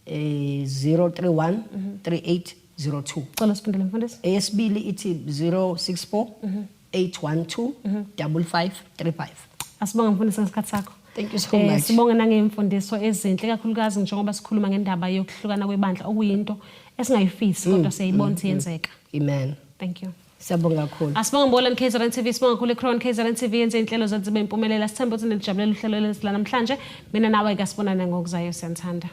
031 3802. Cela siphendule mfundisi. Esibili ithi 064 812 5535. Asibonga mfundisi ngesikhathi sakho. Thank you so much. Sibonga nangemfundiso ezinhle kakhulukazi njengoba sikhuluma ngendaba yokuhlukana kwebandla okuyinto esingayifisi kodwa siyayibona iyenzeka. Amen. Thank you. Siyabonga kakhulu. Asibonga mbolani KZN TV, sibonga kakhulu eCrown KZN TV yenze inhlelo zethu zibe impumelelo. Sithemba ukuthi nijabulela uhlelo lethu la namhlanje. Mina nawe ke sibonana ngokuzayo siyanthanda.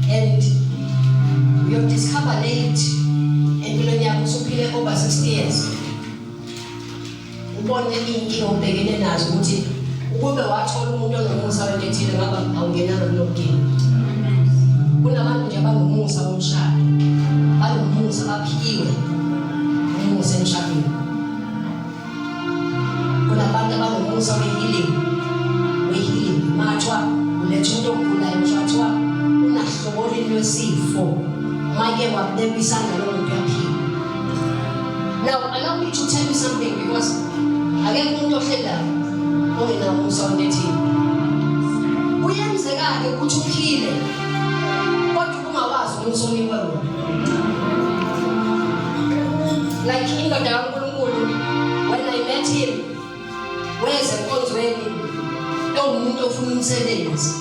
and you discover late empilweni yakho usuphile over 60 years. Ubone inkinga obhekene nazo ukuthi ukube wathola umuntu onomusa wentethile ngaba awungenanga kulokudinga. Kunabantu nje abanomusa womshado, banomusa baphiwe umusa emshadweni. Kunabantu abanomusa we-healing, mathiwa uletha umuntu ogulayo mathiwa unahloboni lwesifo, make wabebisana lo muntu yaphila. Now allow me to tell you something, because akekho umuntu ohlelayo ongenamusa wentethile. Kuyenzeka-ke ukuthi uphile kodwa ungawazi umusa onikwe wona. Like indoda kaNkulunkulu, when I met him, weze enkonzweni umuntu ofuna umsebenzi,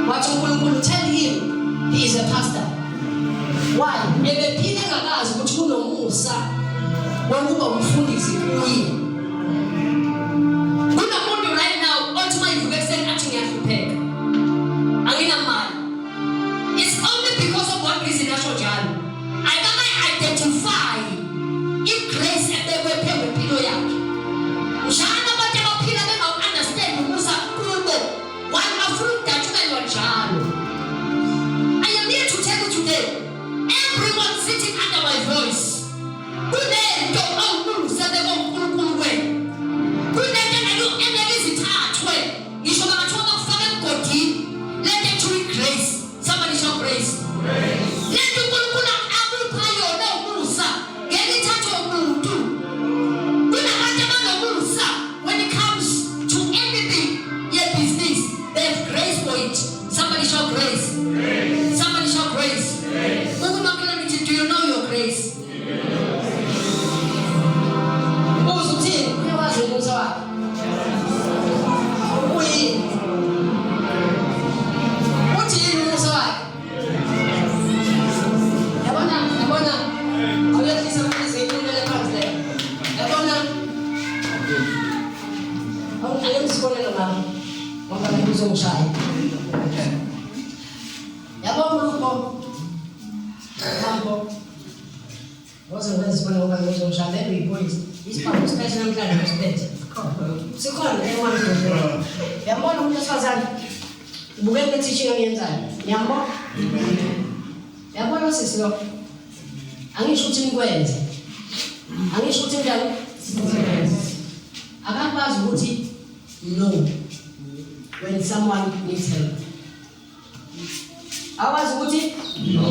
wathi uNkulunkulu tell him he is a pastor. Why? Ebephile engakazi ukuthi kunomusa wokuba umfundisi kuye. Kunomuntu right now othi mayivuka ekuseni athi ngiyahlupheka, anginamali. It's only because of one reason asho njalo. Identify i-grace ebekwe phezu kwempilo yakhe. Njalo abantu abaphila bengawu-understand umusa kubo, wafuna ukudatshukelwa njalo. I am here to tell you today, everyone sitting under my voice, kunento awumusa bekuNkulunkulu wenu. Kunento enelizithathwe, ngisho bangathiwa bakufaka emgodini, let them to grace. Somebody shout grace. Let uNkulunkulu akupha yona umusa ngelithathwe umuntu. Kunabantu abanomusa when it comes to anything, your business, they have grace for it. Somebody shout grace. Somebody shout grace. Do you know your grace? Uzuthini uyawazi umusa wakhe? Uyini? Uthi yini umusa wakhe? Yabona awuyehlisa ukuthi izinto phansi le. Yabona awungisikonela mama ngoba ngizongishaya. Yabona Lupo Mambo wasn't going to spend over the ocean. Every boy is part of special kind of respect. So, call everyone to the Yambo, who just was at Bugatti teaching on the inside. Yambo, Yambo was his look. I'm shooting Gwen. I'm shooting down. I can't pass Woody. No, when someone needs help. I was Woody. No.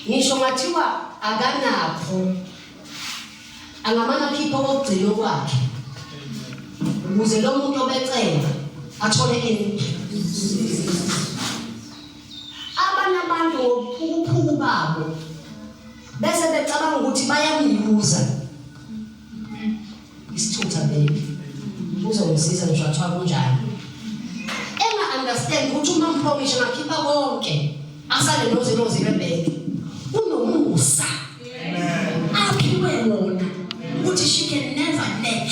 Ngisho mathiwa akanapho angamana khipha okugcina kwakhe ukuze lo muntu obecela athole ini. Abantu ngophukuphuku babo bese becabanga ukuthi bayamyuza isithutha baby uzongisiza ngisho athiwa kunjani understand ukuthi uma mpromise ngakhipha konke asale nozi rebeke unomusa aphiwe wona ukuthi she can never lack.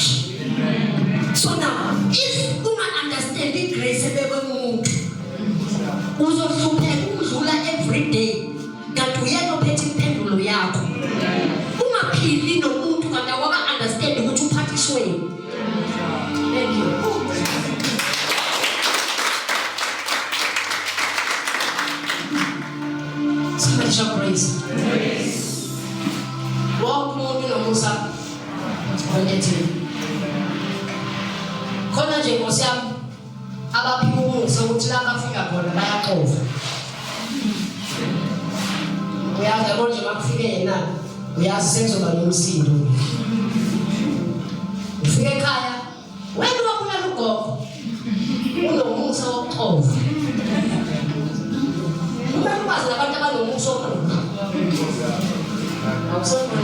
So now if you understand the grace ebekwe umuntu uzohlupheka ukudlula every day kanti uyena ophethe impendulo yakho. Ungaphili nomuntu kanti awaka understand ukuthi uphathisweni. Thank you. Somebody shout praise. Walk umuntu nomusa wentethile. Khona nje Nkosi yami abaphiwa umusa ukuthi la bafika khona bayaqova. Uyazi yabo nje makufike yena uyazi senzoba nomsindo. Ufike ekhaya wena wabona ugogo unomusa wokuxova. Umbazi nabantu abanomusa wokuxova. Awusona.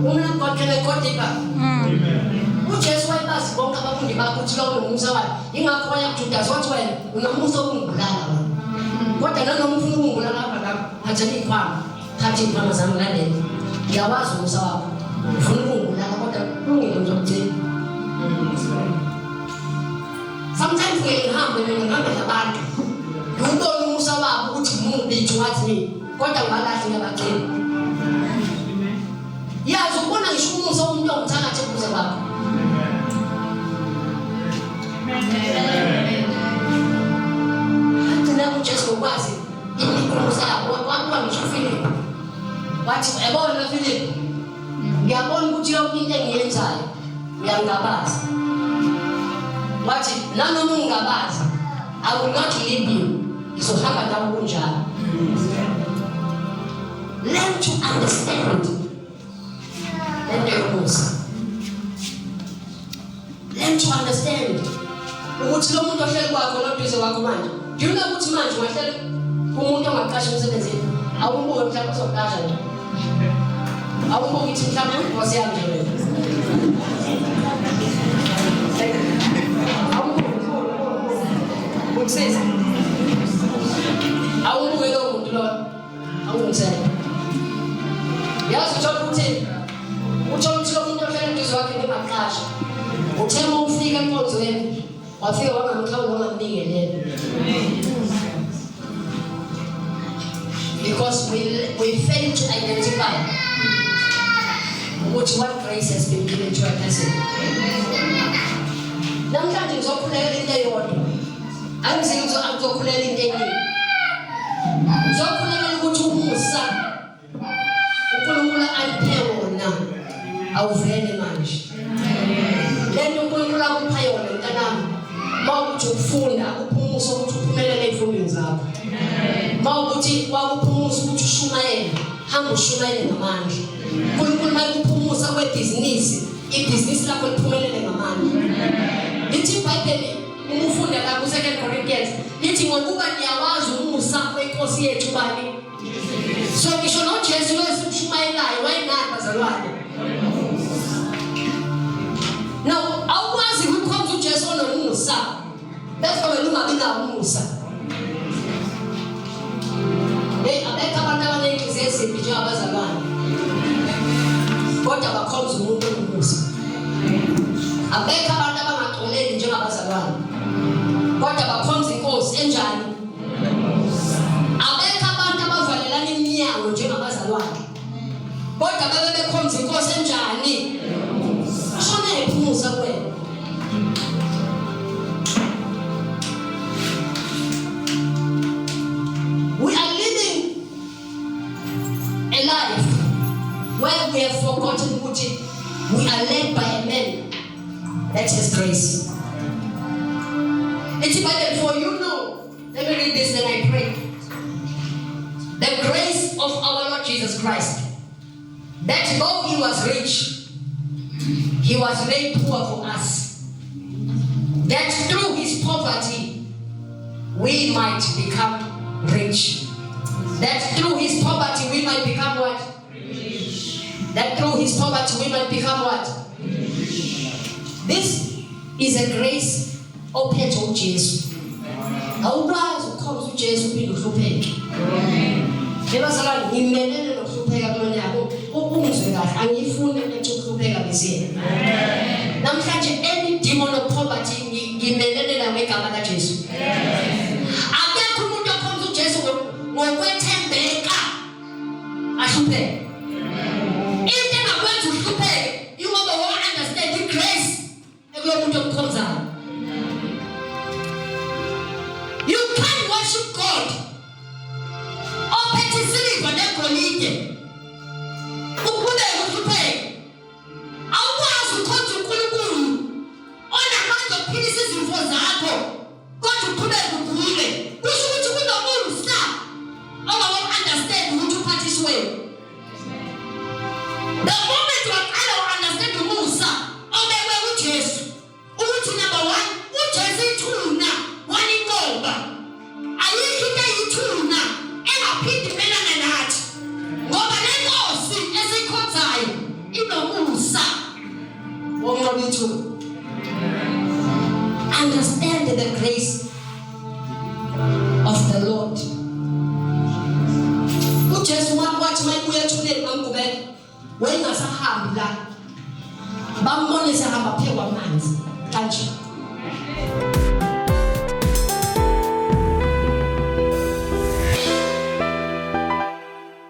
Una kokhele kodipa. uJesu wayebazi bonke abafundi bakhe ukuthi lo nomusa wakhe ingakho bayakujudaza wathi wena unomusa okungibulala kodwa nanoma ufuna ukungibulala lapha athi ikhwama thatha ikhwama zami lalela ngiyawazi umusa wakho ufuna ukungibulala kodwa ungeke ngizokuthini. Sometimes ngihamba nabantu bithi wathi mina kodwa ngibalahli ngabagcina yazi ubona ngisho umusa umuntu omthakathi kuze bakho athina uJesu ukwazi imikhulusa wakwa ngisho Philip wathi yabona Philip ngiyabona ukuthi yonke into engiyenzayo uyangabaza wathi nanoma ungabaza I will not leave you izohamba nawe kunjalo learn to understand learn to understand ukuthi lo muntu ohleli kwakho noduze kwakho manje do you know ukuthi manje wahleli umuntu ongaqasha emsebenzini awumbuke mhlawumbe uzoqasha nje awumbuke ukuthi mhlawumbe inkosi yami nje wena ukusisa awumbuke lo muntu lo awungithela yazi ukuthi uthola ukuthi lo muntu ohleli eduze kwakhe ngimaqasha uthema ufika enkonzweni wafika wangamkhawula wangamnikelele because we fail to identify what grace has been given to a person. Namhlanje ngizokhulela into eyodwa angizizwa angizokhulela into eningi ngizokhulela ukuthi umusa uNkulunkulu aliphe wona awuvele manje lento uNkulunkulu akupha yona mntanami mawukuthi ukufunda ukuphumusa ukuthi uphumelele ezifundweni zakho mawukuthi wakuphumusa ukuthi ushumayele hamba ushumayele ngamandla uNkulunkulu mayekuphumusa kwebhizinisi ibhizinisi lakho liphumelele ngamandla lithi iBhayibheli uma ufunda la ku 2 Corinthians lithi ngokuba niyawazi umusa wenkosi yethu bani so ngisho noJesu wesimshumayelayo wayengani bazalwane no awukwazi ukukhonza uJesu onomusa bese wena ungabi nawo umusa abekho abantu abanenhliziyo ezimbi njengabazalwane kodwa bakhonza umuntu onomusa abekho abantu abangaxoleli njengabazalwane kodwa bakhonza inkosi enjani abekho abantu abavalelana iminyango njengabazalwane kodwa babe bekhonza inkosi enjani shona ephumusa kwena we are living a life where we have forgotten ukuthi we are led by a man that has grace. It's Bible for you know. Let me read this and I pray. The grace of our Lord Jesus Christ, that though he was rich, he was made poor for us, that through his poverty we might become rich. That through his poverty we might become what? Rich. That through his poverty we might become what? Rich. This is a grace open to Jesus. Awukwazi ukukhomza uJesu uphinde uhlupheke. Ebazalwane ngimelele nokuhlupheka kulona yabo ungizwe kahle angifuni ukuhlupheka bese. Namhlanje any demon of poverty ngimelele nawe egama laJesu. Akekho umuntu okhomza uJesu ngokwethembeka ahlupheke. Into engakwenza uhlupheke ingoba understand the grace ekulo muntu okukhonzayo. You can't worship God ophethe isiliva negolide ukhuleke uhlupheke. Awukwazi ukukhonza uNkulunkulu onamandla okuphilisa izifo zakho kodwa uqhubeke ugule. Kusho ukuthi kunomusa ongawu-understand ukuthi uphathisweni. The moment waqala u-understand umusa obekwe uJesu ukuthi number 1 uJesu ithuna walinqoba ayikho into eyithuna engaphindi melana nathi ngoba le nkosi esikhonzayo inomusa wonqoba ithuna. Understand the grace of the Lord. uJesu wathi mayibuya ethuneni bamgubela wayengasahambi la bambone sehamba phezu kwamanzi kanje